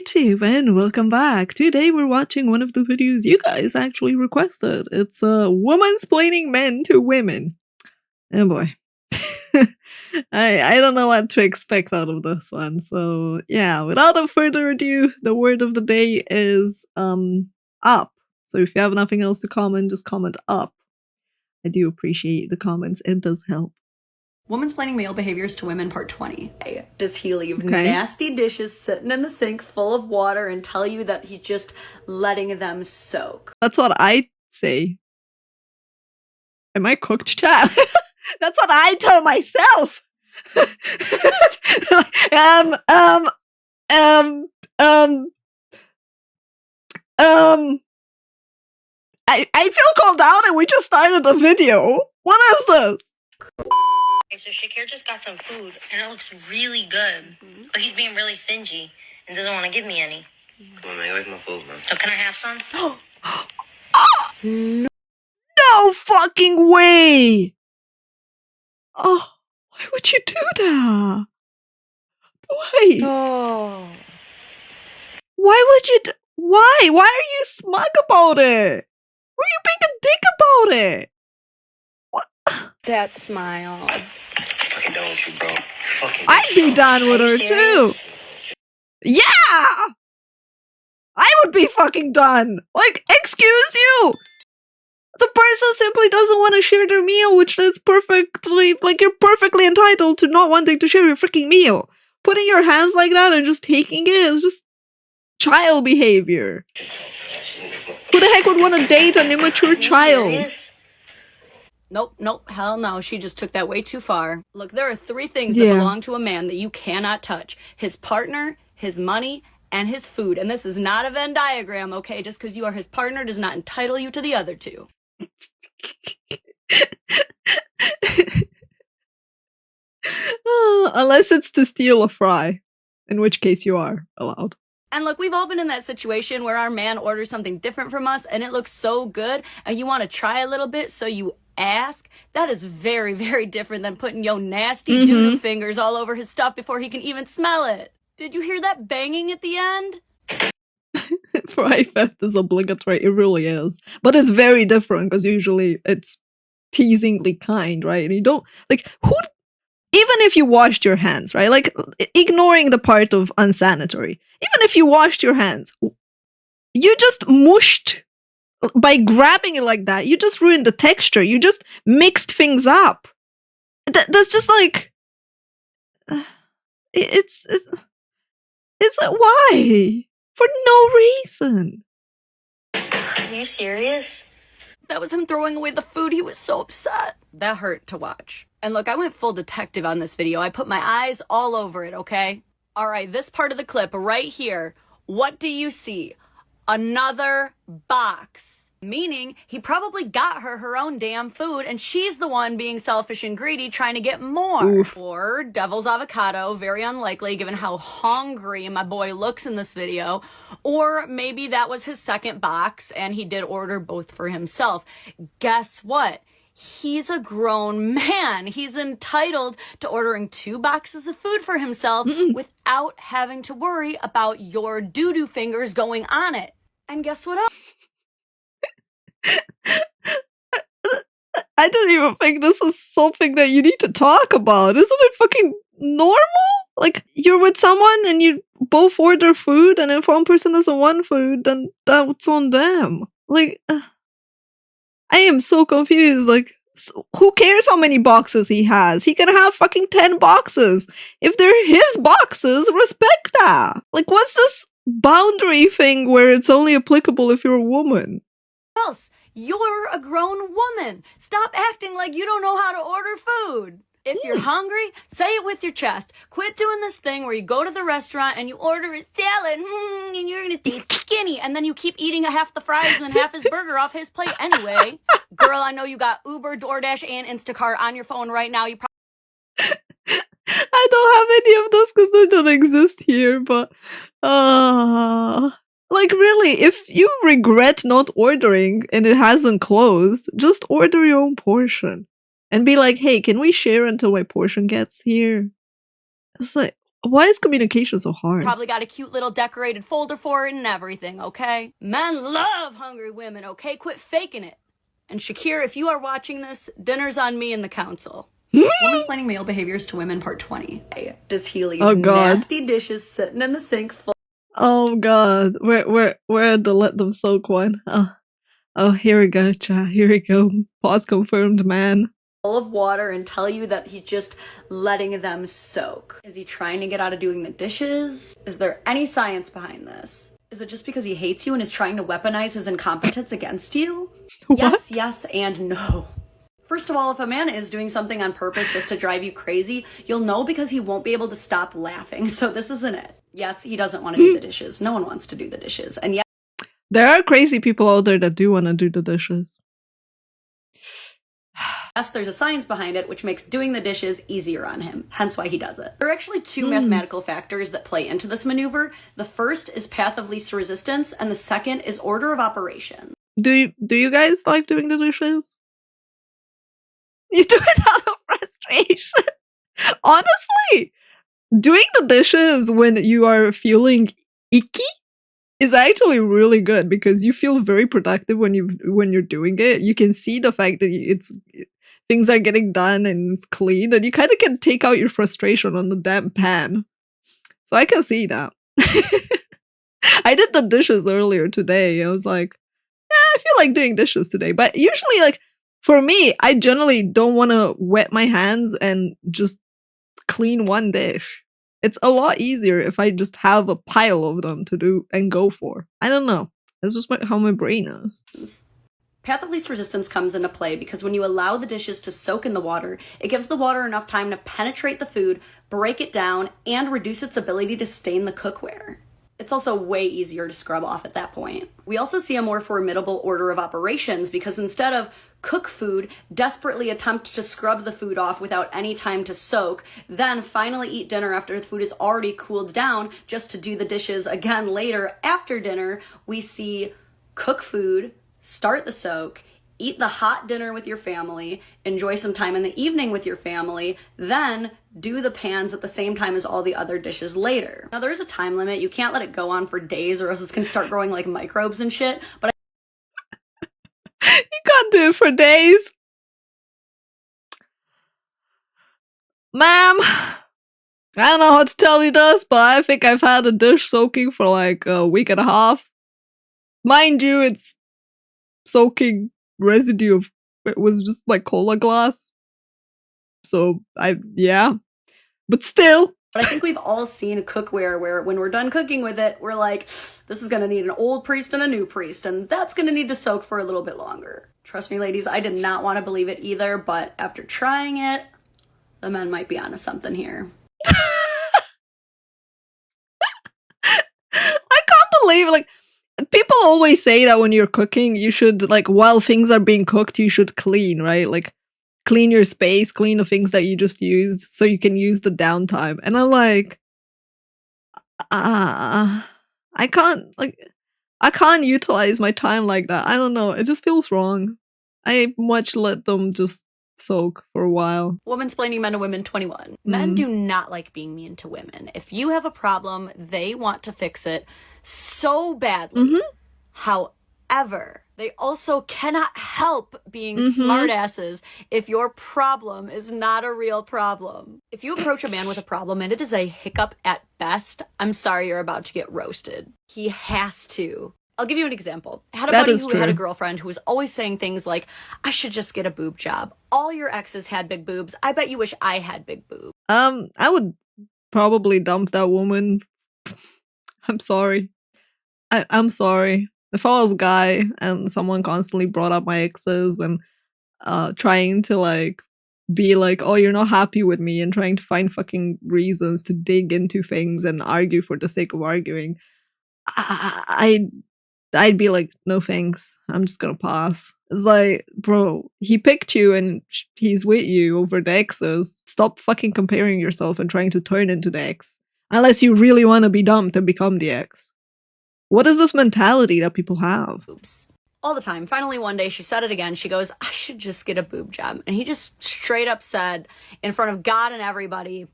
YouTube and welcome back. Today we're watching one of the videos you guys actually requested. It's Womansplaining men to women. Oh boy. I don't know what to expect out of this one. So yeah, without further ado, the word of the day is up. So if you have nothing else to comment, just comment up. I do appreciate the comments. It does help. Womansplaining male behaviors to women, part 20. Does he leave nasty dishes sitting in the sink full of water and tell you that he's just letting them soak? That's what I say. Am I cooked, chat? That's what I tell myself. I feel called out and we just started a video. What is this? Okay, so Shakir just got some food and it looks really good, but he's being really stingy and doesn't want to give me any. Come on, man, you like my food, man. So can I have some? No fucking way! Oh, why would you do that? Why? Oh. Why would you why? Why are you smug about it? Why are you being a dick about it? What? That smile. Fucking done with you, bro. I'd be done with her too. Yeah! I would be fucking done. Like, excuse you! The person simply doesn't want to share their meal, which is perfectly, like, you're perfectly entitled to not wanting to share your freaking meal. Putting your hands like that and just taking it is just child behavior. Who the heck would want to date an immature child? Nope, hell no. She just took that way too far. Look, there are 3 things that belong to a man that you cannot touch. His partner, his money, and his food. And this is not a Venn diagram, okay? Just because you are his partner does not entitle you to the other 2. Unless it's to steal a fry, in which case you are allowed. And look, we've all been in that situation where our man orders something different from us and it looks so good and you want to try a little bit, so you ask. That is very, very different than putting your nasty doo-doo fingers all over his stuff before he can even smell it. Did you hear that banging at the end? Fry theft is obligatory. It really is. But it's very different because usually it's teasingly kind, right? And you don't, like, who, even if you washed your hands, right? Like, ignoring the part of unsanitary. Even if you washed your hands, you just mushed. By grabbing it like that, you just ruined the texture. You just mixed things up. That's just like... It's why? For no reason. Are you serious? That was him throwing away the food. He was so upset. That hurt to watch. And look, I went full detective on this video. I put my eyes all over it, okay? All right, this part of the clip right here. What do you see? Another box. Meaning he probably got her own damn food and she's the one being selfish and greedy trying to get more. Oof. Or devil's avocado, very unlikely given how hungry my boy looks in this video. Or maybe that was his second box and he did order both for himself. Guess what? He's a grown man. He's entitled to ordering 2 boxes of food for himself without having to worry about your doo-doo fingers going on it. And guess what else? I don't even think this is something that you need to talk about. Isn't it fucking normal? Like, you're with someone and you both order food, and if one person doesn't want food, then that's on them. Like, I am so confused. Like, who cares how many boxes he has? He can have fucking 10 boxes. If they're his boxes, respect that. Like, what's this boundary thing where it's only applicable if you're a woman? Else, you're a grown woman. Stop acting like you don't know how to order food. If you're hungry, say it with your chest. Quit doing this thing where you go to the restaurant and you order a salad and you're gonna stay skinny, and then you keep eating half the fries and half his burger off his plate anyway. Girl, I know you got Uber, DoorDash, and Instacart on your phone right now. You I don't have any of those because they don't exist here, but like, really, if you regret not ordering and it hasn't closed, just order your own portion. And be like, hey, can we share until my portion gets here? It's like, Why is communication so hard? Probably got a cute little decorated folder for it and everything, okay? Men love hungry women, okay? Quit faking it. And Shakir, if you are watching this, dinner's on me and the council. Womansplaining male behaviors to women, part 20. Does he leave nasty dishes sitting in the sink full? Oh god, where the let them soak one? Oh, here we go, chat. Here we go. Pause confirmed, man. Full of water and tell you that he's just letting them soak? Is he trying to get out of doing the dishes? Is there any science behind this? Is it just because he hates you and is trying to weaponize his incompetence against you? What? Yes, and no. First of all, if a man is doing something on purpose just to drive you crazy, you'll know because he won't be able to stop laughing. So this isn't it. Yes, he doesn't want to do the dishes. No one wants to do the dishes. And yes, there are crazy people out there that do want to do the dishes. yes, there's a science behind it, which makes doing the dishes easier on him, hence why he does it. There are actually two mathematical factors that play into this maneuver. The first is path of least resistance, and the second is order of operations. Do you guys like doing the dishes? You do it out of frustration. Honestly, doing the dishes when you are feeling icky is actually really good because you feel very productive when you're doing it. You can see the fact that things are getting done and it's clean, and you kind of can take out your frustration on the damn pan. So I can see that. I did the dishes earlier today. I was like, yeah, I feel like doing dishes today. But usually, like, for me, I generally don't want to wet my hands and just clean one dish. It's a lot easier if I just have a pile of them to do and go for. I don't know. That's just how my brain is. Path of least resistance comes into play because when you allow the dishes to soak in the water, it gives the water enough time to penetrate the food, break it down, and reduce its ability to stain the cookware. It's also way easier to scrub off at that point. We also see a more formidable order of operations because instead of cook food, desperately attempt to scrub the food off without any time to soak, then finally eat dinner after the food is already cooled down just to do the dishes again later after dinner, we see cook food, start the soak, eat the hot dinner with your family, enjoy some time in the evening with your family, then do the pans at the same time as all the other dishes later. Now there is a time limit. You can't let it go on for days or else it's gonna start growing like microbes and shit, but you can't do it for days. Ma'am, I don't know how to tell you this, but I think I've had a dish soaking for like a week and a half. Mind you, it's soaking residue of, it was just like cola glass. So yeah, but still. But I think we've all seen cookware where when we're done cooking with it, we're like, this is gonna need an old priest and a new priest, and that's gonna need to soak for a little bit longer. Trust me, ladies, I did not want to believe it either, but after trying it, the men might be onto something here. I can't believe, like, people always say that when you're cooking, you should, like, while things are being cooked, you should clean, right? Like, clean your space, clean the things that you just used so you can use the downtime. And I'm like, I can't utilize my time like that. I don't know. It just feels wrong. I much let them just soak for a while. Womansplaining men to women 21. Men do not like being mean to women. If you have a problem, they want to fix it so badly. However, they also cannot help being smartasses if your problem is not a real problem. If you approach a man with a problem and it is a hiccup at best, I'm sorry, you're about to get roasted. He has to. I'll give you an example. I had a buddy who had a girlfriend who was always saying things like, I should just get a boob job. All your exes had big boobs. I bet you wish I had big boobs. I would probably dump that woman. I'm sorry. I'm sorry. If I was a guy and someone constantly brought up my exes and trying to like be like, oh, you're not happy with me, and trying to find fucking reasons to dig into things and argue for the sake of arguing, I'd be like, no thanks, I'm just gonna pass. It's like, bro, he picked you and he's with you over the exes. Stop fucking comparing yourself and trying to turn into the ex. Unless you really want to be dumped and become the ex. What is this mentality that people have? Oops. All the time. Finally, one day, she said it again. She goes, I should just get a boob job. And he just straight up said, in front of God and everybody,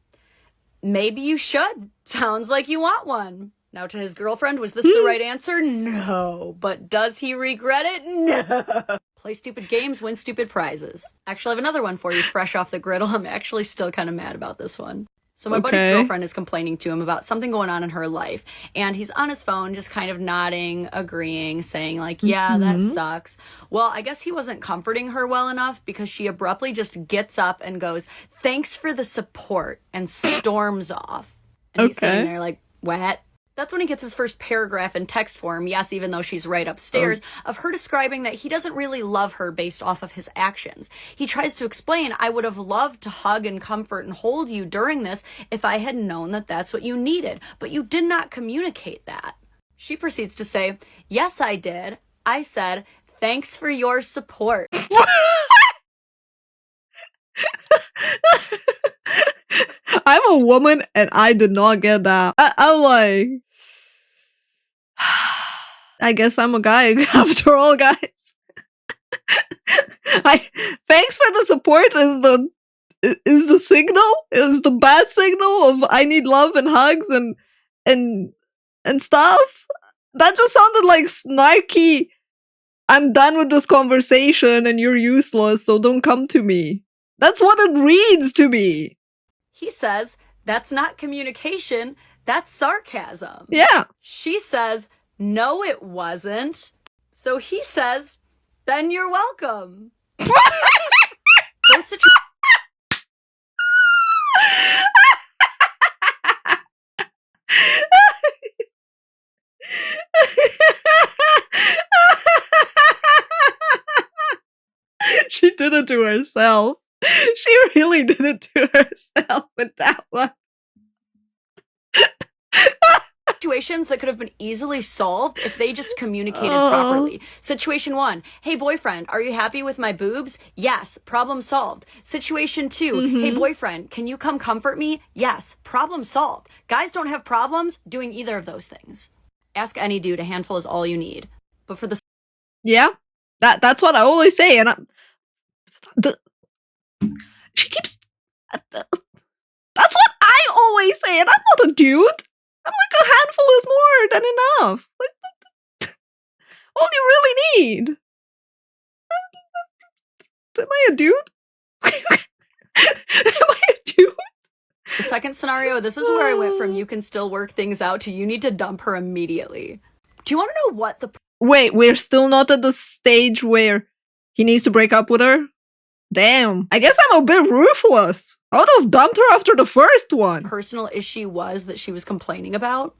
Maybe you should. Sounds like you want one. Now to his girlfriend, was this the right answer? No. But does he regret it? No. Play stupid games, win stupid prizes. Actually, I have another one for you, fresh off the griddle. I'm actually still kind of mad about this one. So my buddy's girlfriend is complaining to him about something going on in her life. And he's on his phone just kind of nodding, agreeing, saying like, yeah, that sucks. Well, I guess he wasn't comforting her well enough because she abruptly just gets up and goes, thanks for the support, and storms off. And he's sitting there like, what? That's when he gets his first paragraph in text form, yes, even though she's right upstairs, of her describing that he doesn't really love her based off of his actions. He tries to explain, I would have loved to hug and comfort and hold you during this if I had known that that's what you needed, but you did not communicate that. She proceeds to say, yes, I did. I said, thanks for your support. I'm a woman and I did not get that. I'm like, I guess I'm a guy after all, guys. Thanks for the support is the signal, is the bad signal of I need love and hugs and stuff. That just sounded like snarky. I'm done with this conversation and you're useless, so don't come to me. That's what it reads to me. He says, that's not communication, that's sarcasm. Yeah. She says, no, it wasn't. So he says, then you're welcome. She did it to herself. She really did it to herself with that one. Situations that could have been easily solved if they just communicated properly. Situation 1, hey boyfriend, are you happy with my boobs? Yes, problem solved. Situation 2, hey boyfriend, can you come comfort me? Yes, problem solved. Guys don't have problems doing either of those things. Ask any dude, a handful is all you need. But for the yeah, that's what I always say, and she keeps. That's what I always say, and I'm not a dude. I'm like, a handful is more than enough. Like, all you really need. Am I a dude? Am I a dude? The second scenario, this is where I went from you can still work things out to you need to dump her immediately. Do you want to know what the... Wait, we're still not at the stage where he needs to break up with her? Damn. I guess I'm a bit ruthless. I would have dumped her after the first one. Personal issue was that she was complaining about?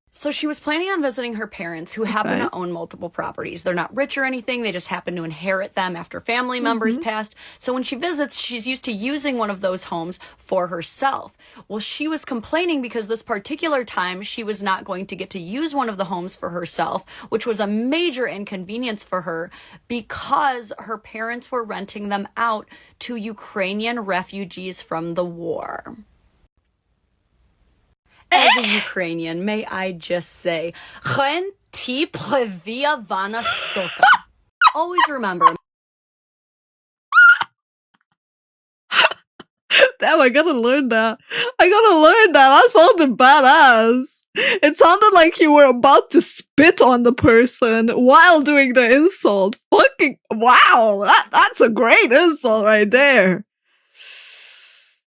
So she was planning on visiting her parents, who happen to own multiple properties. They're not rich or anything. They just happen to inherit them after family members passed. So when she visits, she's used to using one of those homes for herself. Well, she was complaining because this particular time she was not going to get to use one of the homes for herself, which was a major inconvenience for her because her parents were renting them out to Ukrainian refugees from the war. As a Ukrainian, may I just say, always remember. Damn, I gotta learn that. That sounded badass. It sounded like you were about to spit on the person while doing the insult. Fucking wow, that's a great insult right there.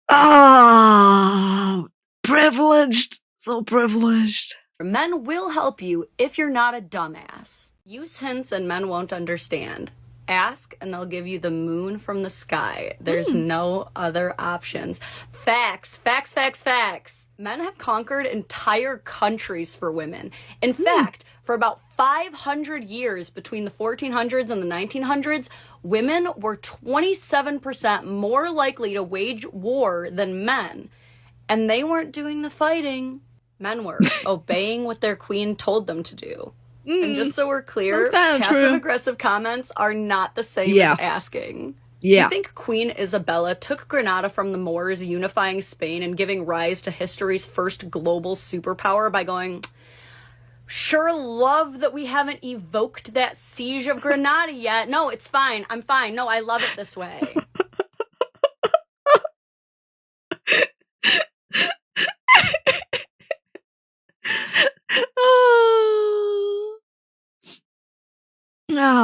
Ah. Privileged. So privileged. Men will help you if you're not a dumbass. Use hints and men won't understand. Ask and they'll give you the moon from the sky. There's no other options. Facts. Men have conquered entire countries for women. In fact, for about 500 years between the 1400s and the 1900s, women were 27% more likely to wage war than men. And they weren't doing the fighting. Men were obeying what their queen told them to do. And just so we're clear, passive-aggressive comments are not the same as asking. You think Queen Isabella took Granada from the Moors, unifying Spain and giving rise to history's first global superpower by going, sure love that we haven't evoked that siege of Granada yet. No, it's fine. I'm fine. No, I love it this way.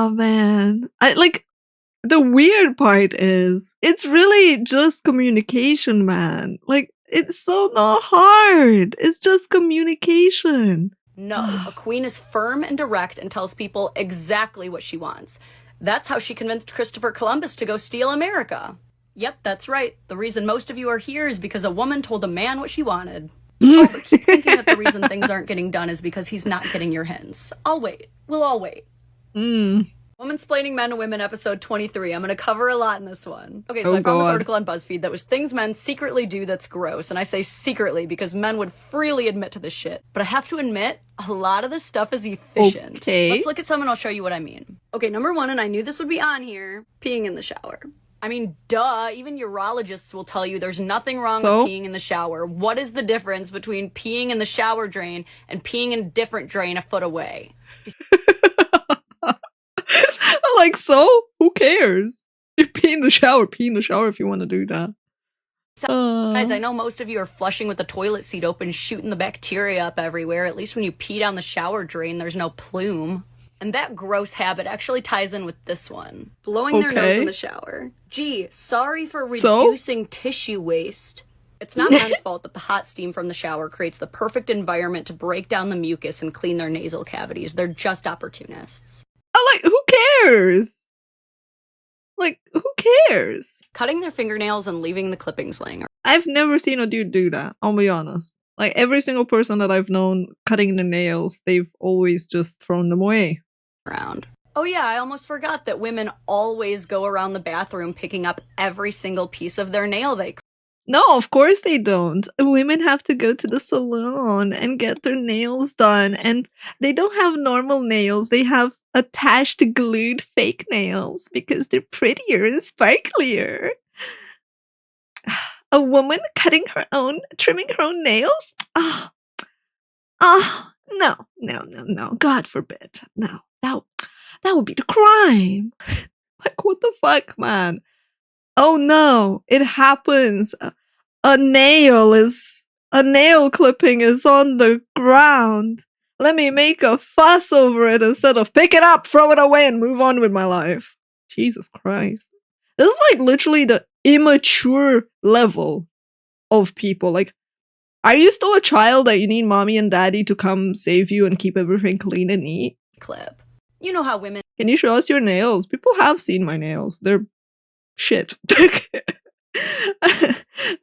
Oh man. The weird part is it's really just communication, man. Like, it's so not hard. It's just communication. No, a queen is firm and direct and tells people exactly what she wants. That's how she convinced Christopher Columbus to go steal America. Yep, that's right. The reason most of you are here is because a woman told a man what she wanted. Oh, but keep thinking that the reason things aren't getting done is because he's not getting your hints. I'll wait. We'll all wait. Womansplaining Men and Women, episode 23. I'm going to cover a lot in this one. Okay, so I found this article on BuzzFeed that was things men secretly do that's gross. And I say secretly because men would freely admit to this shit. But I have to admit, a lot of this stuff is efficient. Okay. Let's look at some and I'll show you what I mean. Okay, number one, and I knew this would be on here, peeing in the shower. I mean, duh, even urologists will tell you there's nothing wrong with peeing in the shower. What is the difference between peeing in the shower drain and peeing in a different drain a foot away? Like, so? Who cares? You pee in the shower if you want to do that. Besides, I know most of you are flushing with the toilet seat open, shooting the bacteria up everywhere. At least when you pee down the shower drain, there's no plume. And that gross habit actually ties in with this one. Blowing their nose in the shower. Gee, sorry for reducing tissue waste. It's not men's fault that the hot steam from the shower creates the perfect environment to break down the mucus and clean their nasal cavities. They're just opportunists. Like, who cares? Like, who cares? Cutting their fingernails and leaving the clippings laying. I've never seen a dude do that, I'll be honest. Like, every single person that I've known cutting their nails, they've always just thrown them away. Around. Oh yeah, I almost forgot that women always go around the bathroom picking up every single piece of their nail they clip. No, of course they don't. Women have to go to the salon and get their nails done. And they don't have normal nails. They have attached glued fake nails because they're prettier and sparklier. A woman trimming her own nails? No. God forbid. No, that would be the crime. Like, what the fuck, man? Oh no, it happens. A nail clipping is on the ground. Let me make a fuss over it instead of pick it up, throw it away, and move on with my life. Jesus Christ. This is like literally the immature level of people. Like, are you still a child that you need mommy and daddy to come save you and keep everything clean and neat? Clip. You know how women... Can you show us your nails? People have seen my nails. They're shit.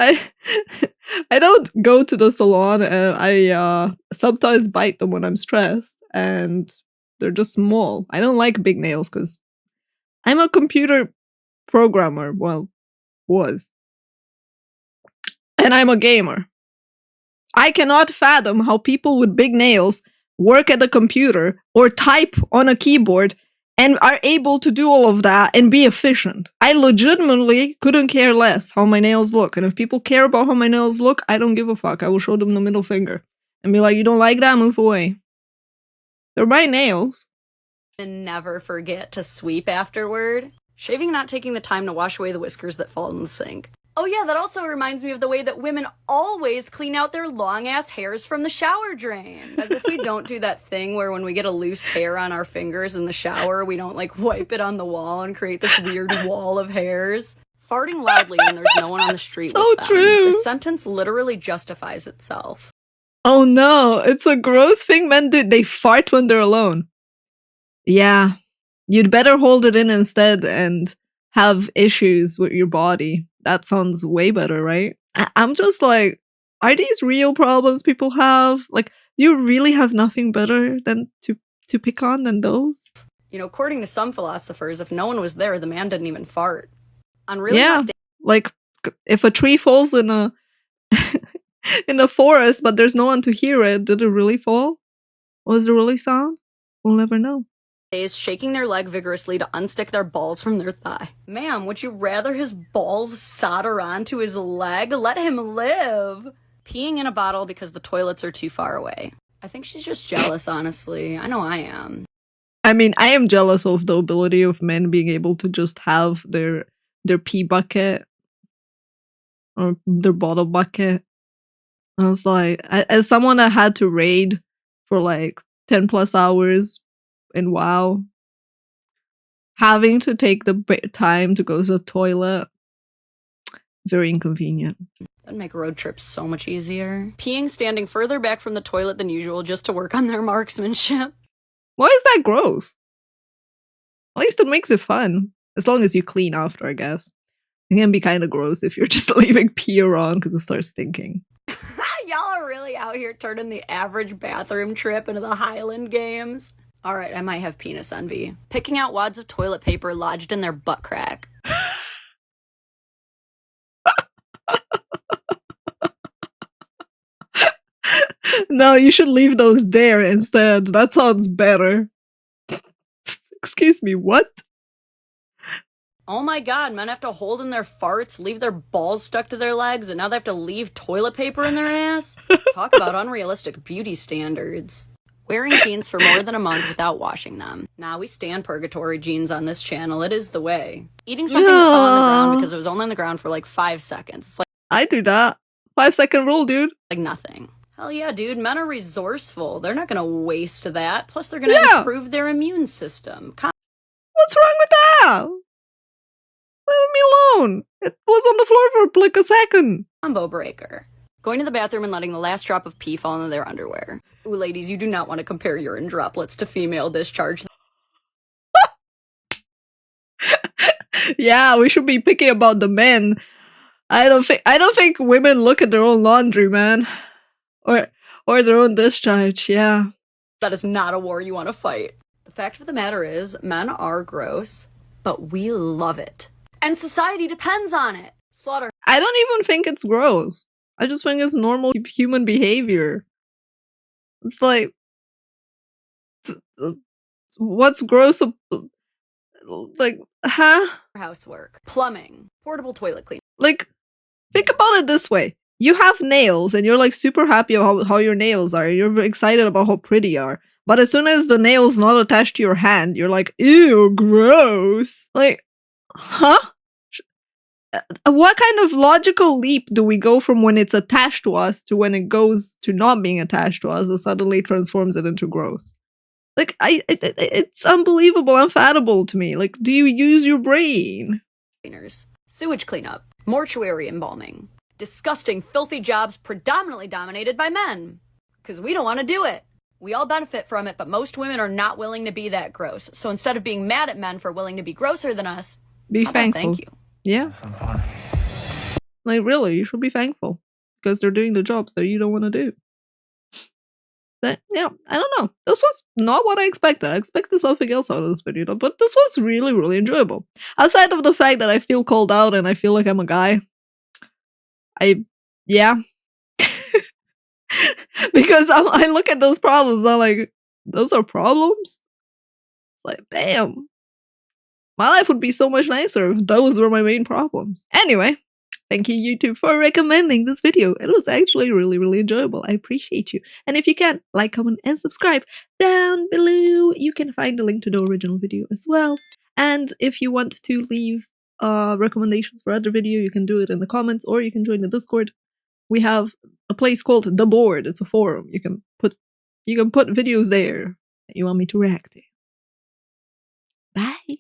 I don't go to the salon, and I sometimes bite them when I'm stressed, and they're just small. I don't like big nails because I'm a computer programmer. Well, was. And I'm a gamer. I cannot fathom how people with big nails work at a computer or type on a keyboard and are able to do all of that and be efficient. I legitimately couldn't care less how my nails look. And if people care about how my nails look, I don't give a fuck. I will show them the middle finger and be like, you don't like that? Move away. They're my nails. And never forget to sweep afterward. Shaving and not taking the time to wash away the whiskers that fall in the sink. Oh yeah, that also reminds me of the way that women always clean out their long-ass hairs from the shower drain. As if we don't do that thing where when we get a loose hair on our fingers in the shower, we don't, like, wipe it on the wall and create this weird wall of hairs. Farting loudly when there's no one on the street so with them. True. The sentence literally justifies itself. Oh no, it's a gross thing men do. They fart when they're alone. Yeah, you'd better hold it in instead and have issues with your body. That sounds way better, right? I'm just like, are these real problems people have? Like, do you really have nothing better than to pick on than those? You know, according to some philosophers, if no one was there, the man didn't even fart. On really like, if a tree falls in a in a forest, but there's no one to hear it, did it really fall? Was it really sound? We'll never know. Days shaking their leg vigorously to unstick their balls from their thigh. Ma'am, would you rather his balls solder onto his leg? Let him live! Peeing in a bottle because the toilets are too far away. I think she's just jealous, honestly. I know I am. I mean, I am jealous of the ability of men being able to just have their pee bucket or their bottle bucket. I was like, as someone that had to raid for like 10 plus hours in WoW, having to take the time to go to the toilet. Very inconvenient. That'd make road trips so much easier. Peeing standing further back from the toilet than usual just to work on their marksmanship. Why is that gross? At least it makes it fun. As long as you clean after, I guess. It can be kind of gross if you're just leaving pee around because it starts stinking. Y'all are really out here turning the average bathroom trip into the Highland Games. Alright, I might have penis envy. Picking out wads of toilet paper lodged in their butt crack. No, you should leave those there instead. That sounds better. Excuse me, what? Oh my god, men have to hold in their farts, leave their balls stuck to their legs, and now they have to leave toilet paper in their ass? Talk about unrealistic beauty standards. Wearing jeans for more than a month without washing them. Nah, we stand purgatory jeans on this channel. It is the way. Eating something that fell on the ground because it was only on the ground for like 5 seconds. It's like I do that. 5-second rule, dude. like nothing. Hell yeah, dude. Men are resourceful. They're not gonna waste that. Plus, they're gonna Yeah. improve their immune system. What's wrong with that? Leave me alone. It was on the floor for like a second. Combo breaker. Going to the bathroom and letting the last drop of pee fall into their underwear. Ooh, ladies, you do not want to compare urine droplets to female discharge. Yeah, we should be picky about the men. I don't think women look at their own laundry, man. Or their own discharge, yeah. That is not a war you want to fight. The fact of the matter is, men are gross, but we love it. And society depends on it. Slaughter. I don't even think it's gross. I just think it's normal human behavior. It's like, what's gross? Like, huh? Housework. Plumbing. Portable toilet cleaner. Like, think about it this way. You have nails and you're like super happy about how your nails are. You're excited about how pretty you are. But as soon as the nail's not attached to your hand, you're like, ew, gross. Like, huh? What kind of logical leap do we go from when it's attached to us to when it goes to not being attached to us and suddenly transforms it into gross? Like, it's unbelievable, unfathomable to me. Like, do you use your brain? Cleaners. Sewage cleanup. Mortuary embalming. Disgusting, filthy jobs predominantly dominated by men. Because we don't want to do it. We all benefit from it, but most women are not willing to be that gross. So instead of being mad at men for willing to be grosser than us, be thankful. Thank you. Yeah. Like, really, you should be thankful. Because they're doing the jobs that you don't want to do. But, yeah, I don't know. This was not what I expected. I expected something else out of this video, but this was really, really enjoyable. Aside of the fact that I feel called out and I feel like I'm a guy. Yeah. Because I look at those problems, I'm like, those are problems? It's like, damn. My life would be so much nicer if those were my main problems. Anyway, thank you, YouTube, for recommending this video. It was actually really, really enjoyable. I appreciate you. And if you can, like, comment, and subscribe down below. You can find a link to the original video as well. And if you want to leave recommendations for other video, you can do it in the comments, or you can join the Discord. We have a place called The Board. It's a forum. You can put videos there that you want me to react to. Bye.